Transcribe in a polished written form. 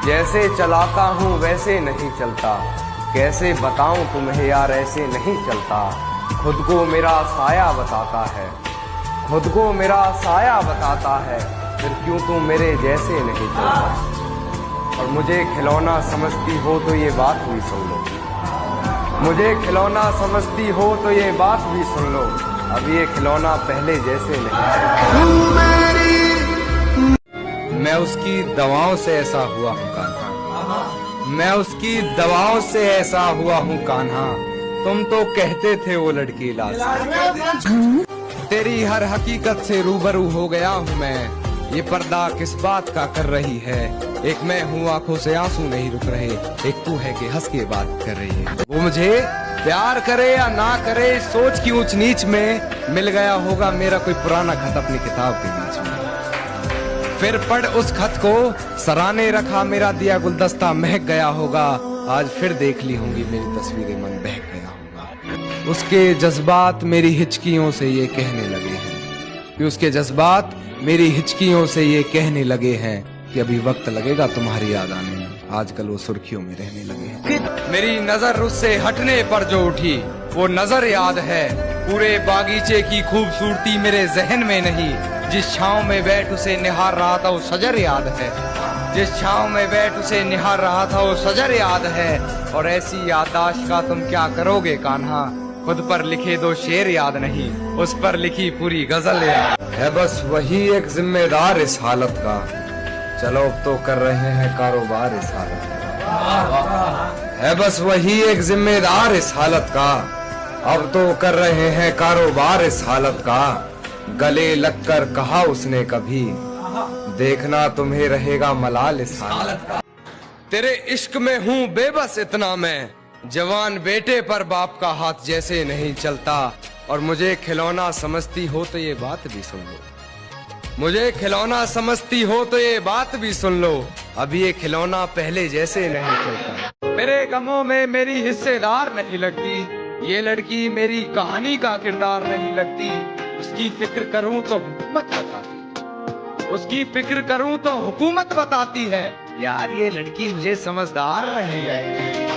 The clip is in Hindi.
जैसे चलाता हूँ वैसे नहीं चलता, कैसे बताऊं तुम्हें यार ऐसे नहीं चलता। खुद को मेरा साया बताता है, खुद को मेरा साया बताता है, फिर क्यों तुम मेरे जैसे नहीं चलता। और मुझे खिलौना समझती हो तो ये बात भी सुन लो, मुझे खिलौना समझती हो तो ये बात भी सुन लो, अब ये खिलौना पहले जैसे नहीं। मैं उसकी दवाओं से ऐसा हुआ हूँ कान्हा, मैं उसकी दवाओं से ऐसा हुआ हूँ कान्हा। तुम तो कहते थे वो लड़की लाश, तेरी हर हकीकत से रूबरू हो गया हूँ मैं। ये पर्दा किस बात का कर रही है, एक मैं हूँ आंखों से आंसू नहीं रुक रहे, एक तू है कि हंस के बात कर रही है। वो मुझे प्यार करे या ना करे, सोच की ऊंच नीच में मिल गया होगा मेरा कोई पुराना खत अपनी किताब के बीच में। फिर पढ़ उस खत को, सराने रखा मेरा दिया गुलदस्ता महक गया होगा। आज फिर देख ली होंगी मेरी तस्वीरें, मन बहक गया होगा। उसके जज्बात मेरी हिचकियों से ये कहने लगे हैं कि उसके जज्बात मेरी हिचकियों से ये कहने लगे हैं कि अभी वक्त लगेगा तुम्हारी याद आने में। आजकल वो सुर्खियों में रहने लगे हैं। मेरी नजर उससे हटने पर जो उठी वो नजर याद है, पूरे बागीचे की खूबसूरती मेरे जहन में नहीं। जिस छांव में बैठ उसे निहार रहा था वो सजर याद है, जिस छांव में बैठ उसे निहार रहा था वो सजर याद है। और ऐसी याददाश्त का तुम क्या करोगे कान्हा, खुद पर लिखे दो शेर याद नहीं, उस पर लिखी पूरी गजल याद है। बस वही एक जिम्मेदार इस हालत का, चलो अब तो कर रहे हैं कारोबार इस हालत का। है बस वही एक जिम्मेदार इस हालत का, अब तो कर रहे हैं कारोबार इस हालत का। गले लगकर कहा उसने कभी, देखना तुम्हें रहेगा मलाल इस हालत का। तेरे इश्क में हूँ बेबस इतना मैं, जवान बेटे पर बाप का हाथ जैसे नहीं चलता। और मुझे खिलौना समझती हो तो ये बात भी सुन लो, मुझे खिलौना समझती हो तो ये बात भी सुन लो, अब ये खिलौना पहले जैसे नहीं चलता। मेरे गमों में मेरी हिस्सेदार नहीं लगती, ये लड़की मेरी कहानी का किरदार नहीं लगती। उसकी फिक्र करूं तो हुकूमत बताती, उसकी फिक्र करूं तो हुकूमत बताती है। यार ये लड़की मुझे समझदार नहीं है।